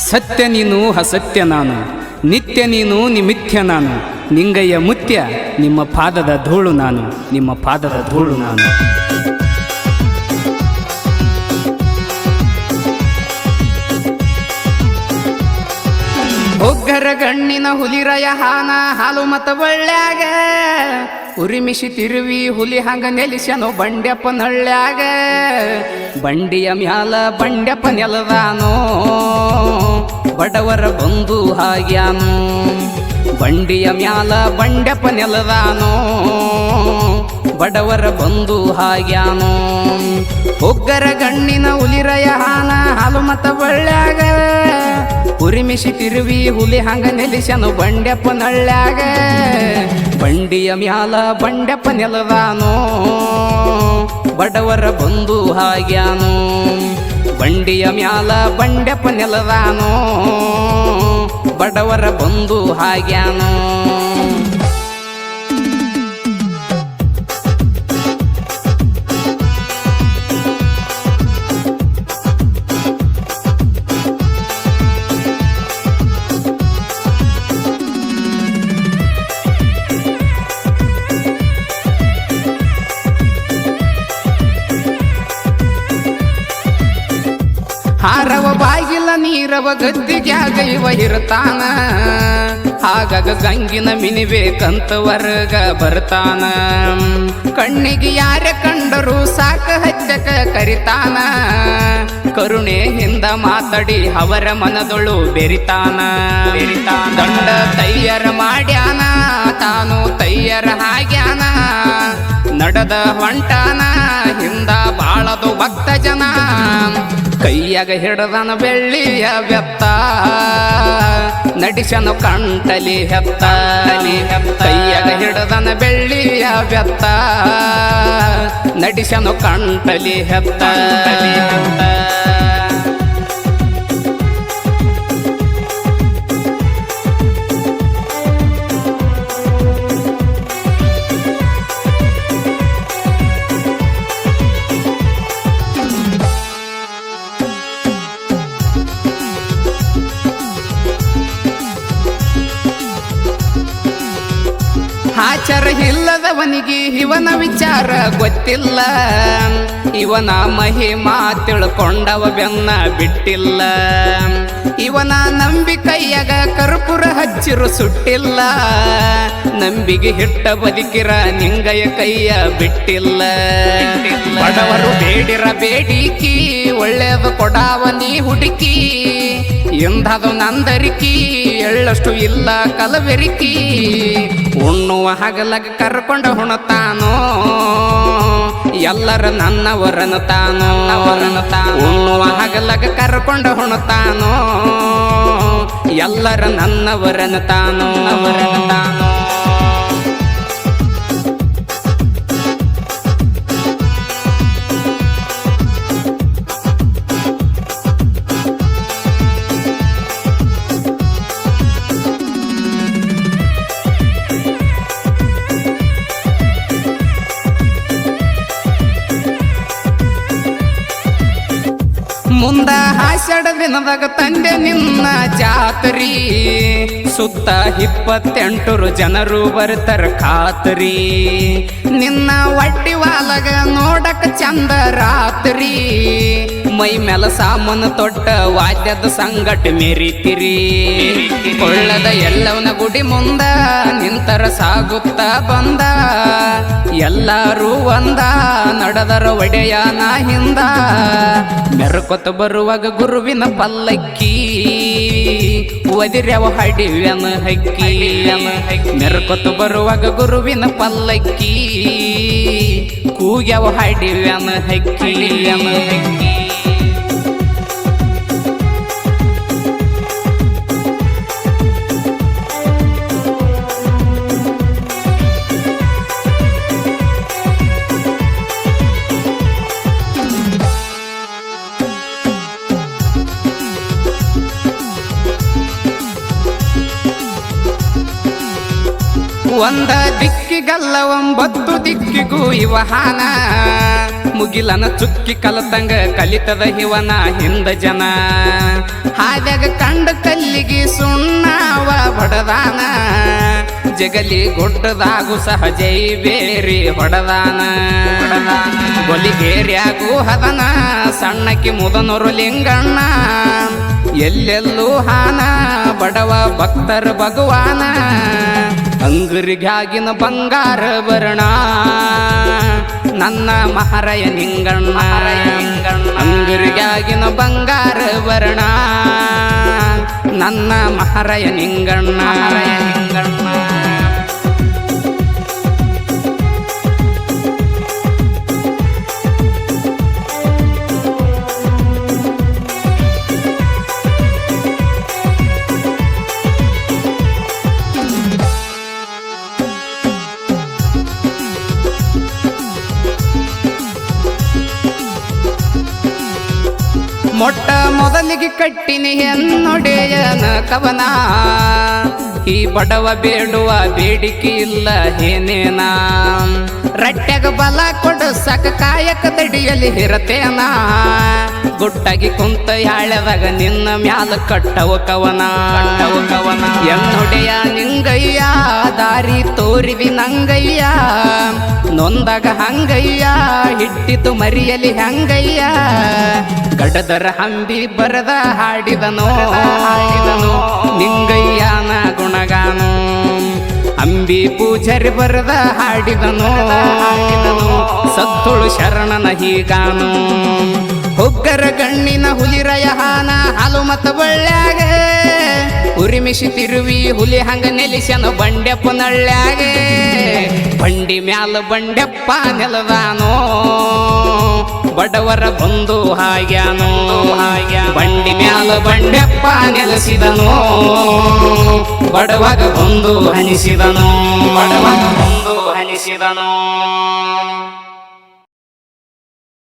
ಸತ್ಯ ನೀನು ಅಸತ್ಯ ನಾನು, ನಿತ್ಯ ನೀನು ನಿಮಿತ್ಯ ನಾನು, ನಿಂಗಯ್ಯ ಮುತ್ಯ ನಿಮ್ಮ ಪಾದದ ಧೂಳು ನಾನು, ನಿಮ್ಮ ಪಾದದ ಧೂಳು ನಾನು. ಒಗ್ಗರ ಗಣ್ಣಿನ ಹುಲಿರಯ ಹಾನ ಹಾಲು ಮತ ಬಳ್ಳ್ಯಾಗ, ಉರಿಮಿಷಿ ತಿರುವಿ ಹುಲಿ ಹಂಗ ನೆಲಿಸನು ಬಂಡ್ಯಪ್ಪ ನಳ್ಳ್ಯಾಗ. ಬಂಡಿಯ ಮ್ಯಾಲ ಬಂಡ್ಯಪ್ಪ ನೆಲದಾನೋ, ಬಡವರ ಬಂಧು ಹಾಗ್ಯಾನು. ಬಂಡಿಯ ಮ್ಯಾಲ ಬಂಡ್ಯಪ್ಪ ನೆಲದಾನೋ, ಬಡವರ ಬಂಧು ಹಾಗ್ಯಾನು. ಒಗ್ಗರ ಗಣ್ಣಿನ ಹುಲಿರಯ ಹಾನ ಹಾಲು ಮತ ಬಳ್ಳ್ಯಾಗ, ಉರಿಮಿಷಿ ತಿರುವಿ ಹುಲಿ ಹಂಗ ನೆಲಿಸನು ಬಂಡ್ಯಪ್ಪ ನಳ್ಳ್ಯಾಗ. ಬಂಡಿಯ ಮ್ಯಾಲ ಬಂಡ್ಯಪ್ಪ ನೆಲದಾನೋ, ಬಡವರ ಬಂಧು ಹಾಗ್ಯಾನು. ಬಂಡಿಯ ಮ್ಯಾಲ ಬಂಡ್ಯಪ್ಪ ನೆಲದಾನೋ, ಬಡವರ ಬಂಧು ಹಾಗ್ಯಾನು. ಹಾರವ ಬಾಗಿಲ ನೀರವ ಗದ್ದಿಗ್ಯಾಗ ಇವ ಇರ್ತಾನ, ಹಾಗಾಗ ಗಂಗಿನ ಮಿನಿಬೇಕಂತ ವರ್ಗ ಬರ್ತಾನ. ಕಣ್ಣಿಗೆ ಯಾರ ಕಂಡರೂ ಸಾಕ ಹಚ್ಚಕ ಕರಿತಾನ, ಕರುಣೆ ಹಿಂದ ಮಾತಾಡಿ ಅವರ ಮನದೊಳು ಬೆರಿತಾನ. ದಂಡ ತಯ್ಯರ ಮಾಡ್ಯಾನ, ತಾನು ತಯ್ಯರ ಹಾಗ್ಯಾನ. ನಡೆದ ಹೊಂಟಾನ ಹಿಂದ ಬಾಳದು ಭಕ್ತ ಜನ, ಕೈಯಾಗ ಹಿಡದನ ಬೆಳ್ಳಿಯ ಬೆತ್ತ, ನಡಿಸನು ಕಂಟಲಿ ಹೆತ್ತ. ಕೈಯಾಗ ಹಿಡದನ ಬೆಳ್ಳಿಯ ಬೆತ್ತ, ನಡಿಸನು ಕಂಟಲಿ ಹೆತ್ತ. ಆಚಾರ ಇಲ್ಲದವನಿಗೆ ಇವನ ವಿಚಾರ ಗೊತ್ತಿಲ್ಲ, ಇವನ ಮಹಿಮಾ ತಿಳ್ಕೊಂಡವ ಬೆನ್ನ ಬಿಟ್ಟಿಲ್ಲ. ಇವನ ನಂಬಿ ಕೈಯಾಗ ಕರ್ಪೂರ ಹಚ್ಚಿರು ಸುಟ್ಟಿಲ್ಲ, ನಂಬಿಗೆ ಹಿಟ್ಟ ಬದುಕಿರ ನಿಂಗಯ ಕೈಯ ಬಿಟ್ಟಿಲ್ಲ. ಬಡವರು ಬೇಡಿರ ಬೇಡಿಕಿ, ಒಳ್ಳೆಯದು ಕೊಡಾವ ನೀ ಹುಡುಕಿ. ಎಂದದು ನಂದರಿಕಿ, ಎಳ್ಳಷ್ಟು ಇಲ್ಲ ಕಲಬೆರಿಕಿ. ಉಣ್ಣುವ ಹಗಲಗ ಕರ್ಕೊಂಡ ಹುಣತಾನೋ, ಎಲ್ಲರ ನನ್ನವರನ್ನು ತಾನೋ. ಉಣ್ಣುವ ಹಗಲಗ ಕರ್ಕೊಂಡ ಹುಣತಾನೋ, ಎಲ್ಲರ ನನ್ನವರನ್ನು ತಾನೋ. ಮುಂದ ಆಷಾಢ ದಿನದಾಗ ತಂದೆ ನಿನ್ನ ಜಾತ್ರಿ, ಸುತ್ತ 28 ಜನರು ಬರ್ತಾರ ಖಾತ್ರಿ. ನಿನ್ನ ಒಡ್ಡಿ ವಾಲಗ ನೋಡಕ ಚಂದ ರಾತ್ರಿ, ಮೈ ಮೇಲ ಸಾಮಾನು ತೊಟ್ಟ ವಾದ್ಯದ ಸಂಗಟ ಮೆರಿತಿರಿ. ಕೊಳ್ಳದ ಎಲ್ಲವನ ಗುಡಿ ಮುಂದ ನಿಂತರ ಸಾಗುತ್ತ ಬಂದ, ಎಲ್ಲರೂ ಒಂದ ನಡೆದರ ಒಡೆಯನ ಹಿಂದ. ಮೆರಕೊತ ಬರುವಾಗ ಗುರುವಿನ ಪಲ್ಲಕ್ಕಿ, ಒದಿರ್ಯವ ಹಡಿವ್ಯನ ಹಕ್ಕಿ. ಮೆರಕೊತ ಬರುವಾಗ ಗುರುವಿನ ಪಲ್ಲಕ್ಕಿ, ಕೂಗ್ಯವ ಹಡಿವ್ಯನ ಹಕ್ಕಿ. ಒಂದ ದಿಕ್ಕಿಗಲ್ಲ 9 ದಿಕ್ಕಿಗೂ ಇವಹಾನ, ಮುಗಿಲನ ಚುಕ್ಕಿ ಕಲತಂಗ ಕಲಿತದ ಹಿವನ ಹಿಂದ ಜನ ಹಾದ್ಯಾಗ ಕಂಡ ಕಲ್ಲಿಗೆ ಸುಣ್ಣವ ಬಡದಾನ ಜಗಲಿ ಗುಡ್ಡದಾಗು ಸಹಜೈ ಬೇರಿ ಹೊಡದಾನ ಗೊಲಿಗೇರ್ಯಾಗೂ ಹದನ ಸಣ್ಣಕಿ ಮುದನೊರು ಲಿಂಗಣ್ಣ ಎಲ್ಲೆಲ್ಲೂ ಹಾನ ಬಡವ ಭಕ್ತರ ಭಗವಾನ ಅಂಗರಿಗಾಗಿನ ಬಂಗಾರ ಬರಣ ನನ್ನ ಮಹಾರಾಯ ನಿಂಗಣ್ಣ ಅಂಗರಿಗಾಗಿನ ಬಂಗಾರ ಬರಣ ನನ್ನ ಮಹಾರಾಯ ನಿಂಗಣ್ಣ ಮೊಟ್ಟ ಮೊದಲಿಗೆ ಕಟ್ಟಿನಿ ಹೆಣ್ಣೊಡೆಯನ ಕವನ ಈ ಬಡವ ಬೇಡುವ ಬೇಡಿಕೆ ಇಲ್ಲ ಏನೇನ ರಟ್ಟ್ಯಾಗ ಬಲ ಕೊಡು ಸಾಕ ಕಾಯಕ ತಡಿಯಲಿ ಹಿರತೇನ ಗುಟ್ಟಾಗಿ ಕುಂತ ಯಾಳ್ಯದಾಗ ನಿನ್ನ ಮ್ಯಾಲ ಕಟ್ಟವ ಕವನ ಹೆಣ್ಣೊಡೆಯ ನಿಂಗಯ್ಯ ದಾರಿ ತೋರಿದಿ ನಂಗಯ್ಯ ನೊಂದಾಗ ಹಂಗಯ್ಯ ಹಿಟ್ಟಿತು ಮರಿಯಲಿ ಹಂಗಯ್ಯ ಗಡದರ ಹಂಬಿ ಬರದ ಹಾಡಿದನೋ ನಿಂಗಯ್ಯನ ಗುಣಗಾನು ಅಂಬಿ ಪೂಜಾರಿ ಬರದ ಹಾಡಿದನೋ ಸತ್ತುಳು ಶರಣನ ಹೀಗಾನು ಹೊಗ್ಗರ ಗಣ್ಣಿನ ಹುಲಿರಯ ಹಾನ ಹಾಲು ಮತ ಬಳ್ಳ್ಯಾಗ ಉರಿಮಿಸಿ ತಿರುವಿ ಹುಲಿ ಹಂಗ ನೆಲಿಸನು ಬಂಡೆಪ್ಪ ನಳ್ಳ್ಯಾಗೆ ಬಂಡಿ ಮ್ಯಾಲ ಬಂಡೆಪ್ಪ ನೆಲದಾನೋ ಬಡವರ ಬಂದು ಹಾಗ್ಯಾನೋ ಬಂಡಿ ಮ್ಯಾಲ ಬಂಡೆಪ್ಪ ನೆಲೆಸಿದನೋ ಬಡವಾಗ ಬಂದು ಹನಿಸಿದನೋ